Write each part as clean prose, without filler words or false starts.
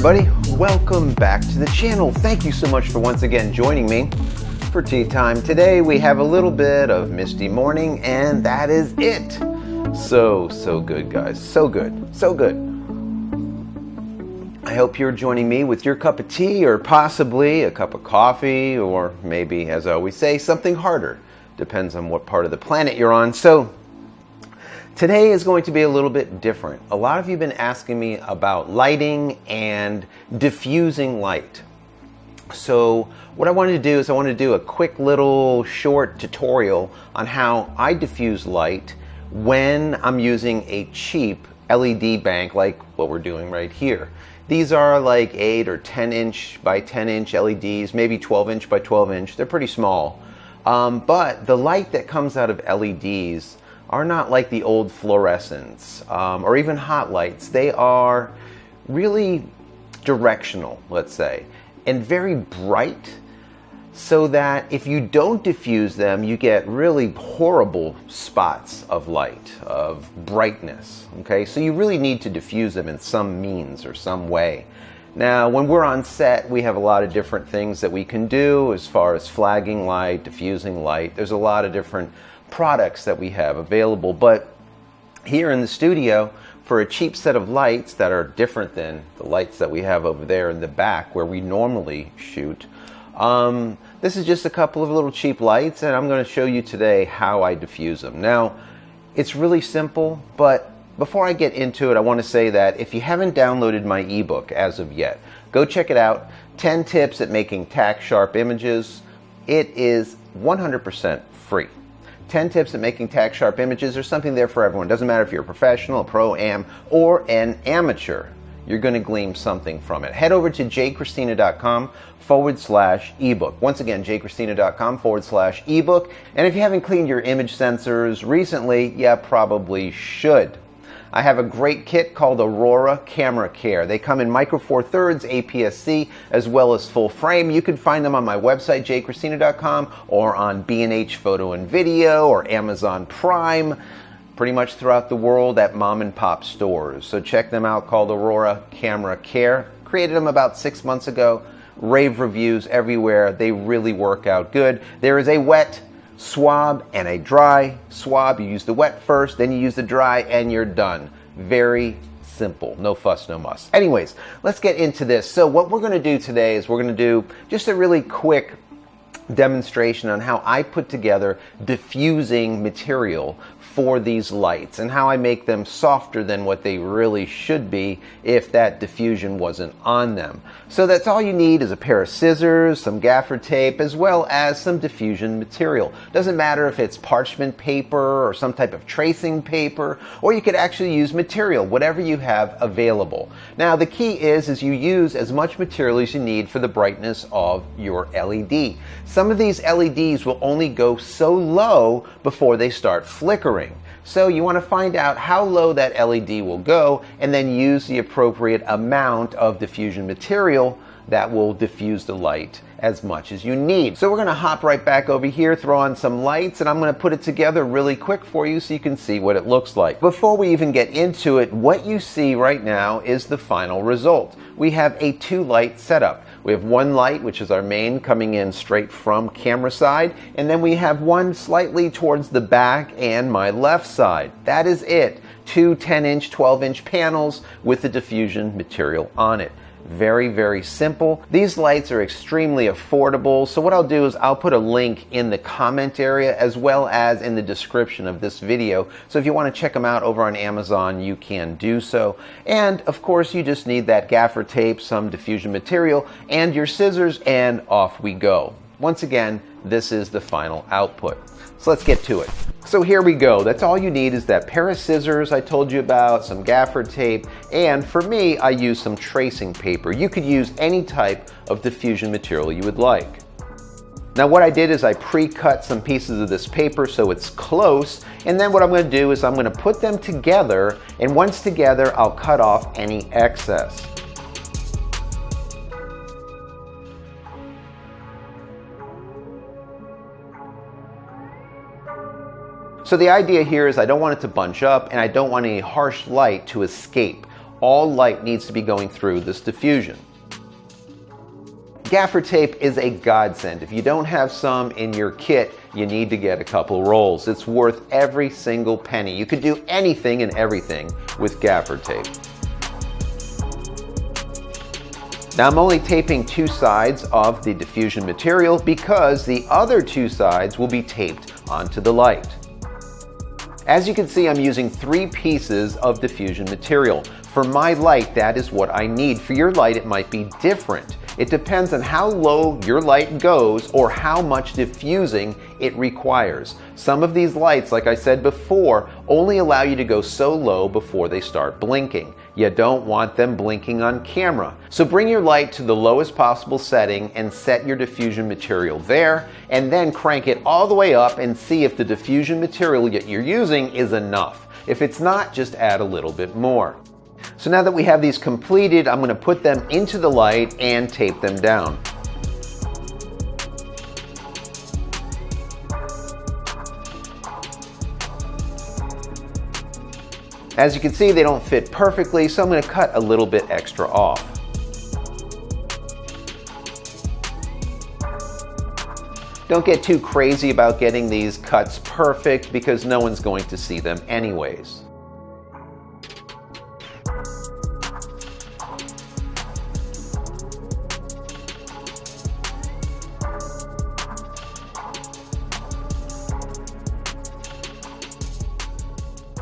everybody, welcome back to the channel. Thank you so much for once again joining me for tea time. Today we have a little bit of misty morning and that is it. So good, guys, so good. I hope you're joining me with your cup of tea or possibly a cup of coffee, or maybe, as I always say, something harder. Depends on what part of the planet you're on. So today is going to be a little bit different. A lot of you have been asking me about lighting and diffusing light. So what I wanted to do is I wanted to do a quick little short tutorial on how I diffuse light when I'm using a cheap LED bank like what we're doing right here. These are like 8 or 10 inch by 10 inch LEDs, maybe 12 inch by 12 inch. They're pretty small. But the light that comes out of LEDs are not like the old fluorescents or even hot lights. They are really directional, let's say, and very bright, so that if you don't diffuse them, you get really horrible spots of light, of brightness. Okay, so you really need to diffuse them in some means or some way. Now, when we're on set, we have a lot of different things that we can do as far as flagging light, diffusing light. There's a lot of different products that we have available, but here in the studio, for a cheap set of lights that are different than the lights that we have over there in the back where we normally shoot, this is just a couple of little cheap lights, and I'm going to show you today how I diffuse them. Now, it's really simple, but before I get into it, I want to say that if you haven't downloaded my ebook as of yet, go check it out, 10 Tips at Making Tack Sharp Images. It is 100% free. 10 tips at making tack sharp images. There's something there for everyone. Doesn't matter if you're a professional, a pro-am, or an amateur. You're going to glean something from it. Head over to JCristina.com/ebook. Once again, JCristina.com/ebook. And if you haven't cleaned your image sensors recently, you probably should. I have a great kit called Aurora Camera Care. They come in micro four thirds, APS-C, as well as full frame. You can find them on my website, JCristina.com, or on B&H Photo and Video, or Amazon Prime, pretty much throughout the world at mom and pop stores. So check them out, called Aurora Camera Care. Created them about 6 months ago. Rave reviews everywhere. They really work out good. There is a wet swab and a dry swab. You use the wet first, then you use the dry, and you're done. Very simple. No fuss, no muss. Anyways, let's get into this. So what we're going to do today is we're going to do just a really quick demonstration on how I put together diffusing material for these lights and how I make them softer than what they really should be if that diffusion wasn't on them. So that's all you need is a pair of scissors, some gaffer tape, as well as some diffusion material. Doesn't matter if it's parchment paper or some type of tracing paper, or you could actually use material, whatever you have available. Now the key is you use as much material as you need for the brightness of your LED. Some of these LEDs will only go so low before they start flickering. So you want to find out how low that LED will go and then use the appropriate amount of diffusion material that will diffuse the light as much as you need. So we're going to hop right back over here, throw on some lights, and I'm going to put it together really quick for you so you can see what it looks like. Before we even get into it, what you see right now is the final result. We have a 2-light setup. We have one light, which is our main, coming in straight from camera side, and then we have one slightly towards the back and my left side. That is it. 2 10-inch, 12-inch panels with the diffusion material on it. Very, very simple. These lights are extremely affordable, so what I'll do is I'll put a link in the comment area as well as in the description of this video. So if you want to check them out over on Amazon, you can do so. And of course, you just need that gaffer tape, some diffusion material, and your scissors, and off we go. Once again, this is the final output. So let's get to it. So here we go. That's all you need is that pair of scissors I told you about, some gaffer tape, and for me, I use some tracing paper. You could use any type of diffusion material you would like. Now what I did is I pre-cut some pieces of this paper so it's close, and then what I'm going to do is I'm going to put them together, and once together, I'll cut off any excess. So the idea here is I don't want it to bunch up and I don't want any harsh light to escape. All light needs to be going through this diffusion. Gaffer tape is a godsend. If you don't have some in your kit, you need to get a couple rolls. It's worth every single penny. You could do anything and everything with gaffer tape. Now I'm only taping 2 sides of the diffusion material because the other 2 sides will be taped onto the light. As you can see, I'm using 3 pieces of diffusion material. For my light, that is what I need. For your light, it might be different. It depends on how low your light goes or how much diffusing it requires. Some of these lights, like I said before, only allow you to go so low before they start blinking. You don't want them blinking on camera. So bring your light to the lowest possible setting and set your diffusion material there, and then crank it all the way up and see if the diffusion material that you're using is enough. If it's not, just add a little bit more. So now that we have these completed, I'm going to put them into the light and tape them down. As you can see, they don't fit perfectly, so I'm going to cut a little bit extra off. Don't get too crazy about getting these cuts perfect because no one's going to see them anyways.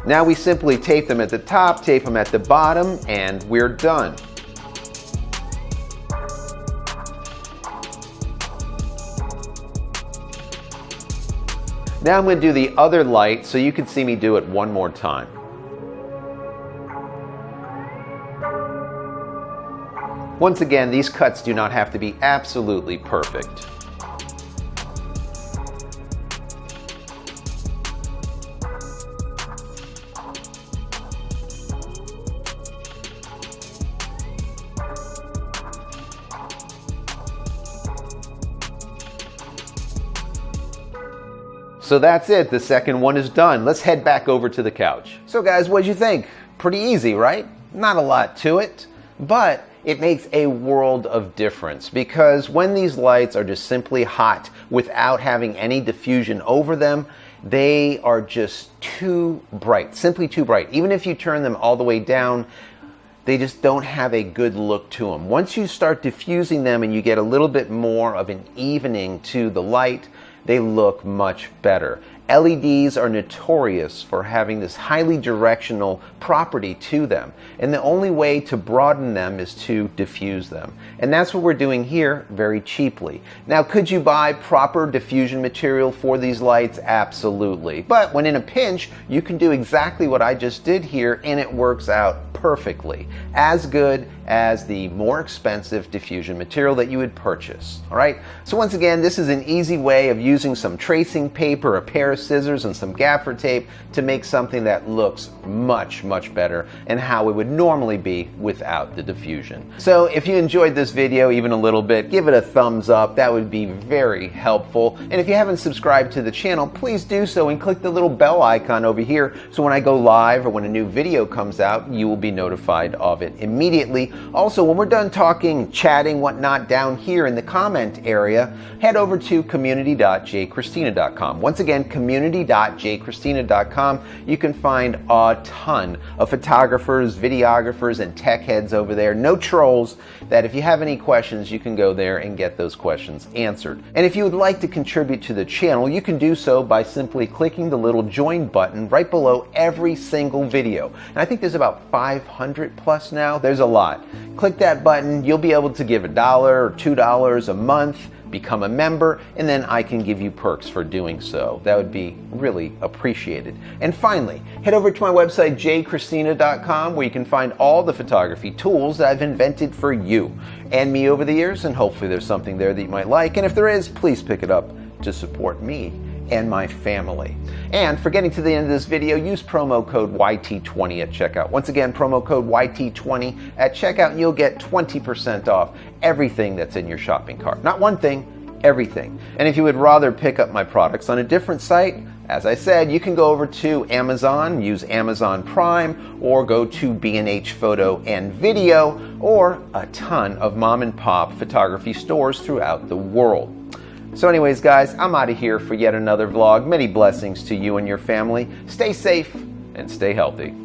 Now we simply tape them at the top, tape them at the bottom, and we're done. Now I'm going to do the other light so you can see me do it one more time. Once again, these cuts do not have to be absolutely perfect. So that's it, the second one is done. Let's head back over to the couch. So guys, what'd you think? Pretty easy, right? Not a lot to it, but it makes a world of difference because when these lights are just simply hot without having any diffusion over them, they are just too bright, simply too bright. Even if you turn them all the way down, they just don't have a good look to them. Once you start diffusing them and you get a little bit more of an evening to the light, they look much better. LEDs are notorious for having this highly directional property to them, and the only way to broaden them is to diffuse them. And that's what we're doing here very cheaply. Now, could you buy proper diffusion material for these lights? Absolutely. But when in a pinch, you can do exactly what I just did here, and it works out perfectly. As good as the more expensive diffusion material that you would purchase. All right? So once again, this is an easy way of using some tracing paper, a pair of scissors, and some gaffer tape to make something that looks much, much better and how it would normally be without the diffusion. So if you enjoyed this video even a little bit, give it a thumbs up. That would be very helpful. And if you haven't subscribed to the channel, please do so and click the little bell icon over here so when I go live or when a new video comes out, you will be notified of it immediately. Also, when we're done talking, chatting, whatnot down here in the comment area, head over to community.JCristina.com. Once again, community.JCristina.com. You can find a ton of photographers, videographers, and tech heads over there. No trolls, that if you have any questions, you can go there and get those questions answered. And if you would like to contribute to the channel, you can do so by simply clicking the little join button right below every single video. And I think there's about 500 plus now. There's a lot. Click that button. You'll be able to give $1 or $2 a month, become a member, and then I can give you perks for doing so. That would be really appreciated. And finally, head over to my website, JCristina.com, where you can find all the photography tools that I've invented for you and me over the years, and hopefully there's something there that you might like. And if there is, please pick it up to support me and my family. And for getting to the end of this video, use promo code YT20 at checkout. Once again, promo code YT20 at checkout, and you'll get 20% off everything that's in your shopping cart. Not one thing, everything. And if you would rather pick up my products on a different site, As I said, you can go over to Amazon, use Amazon Prime, or go to B&H Photo and Video, or a ton of mom and pop photography stores throughout the world. So anyways, guys, I'm out of here for yet another vlog. Many blessings to you and your family. Stay safe and stay healthy.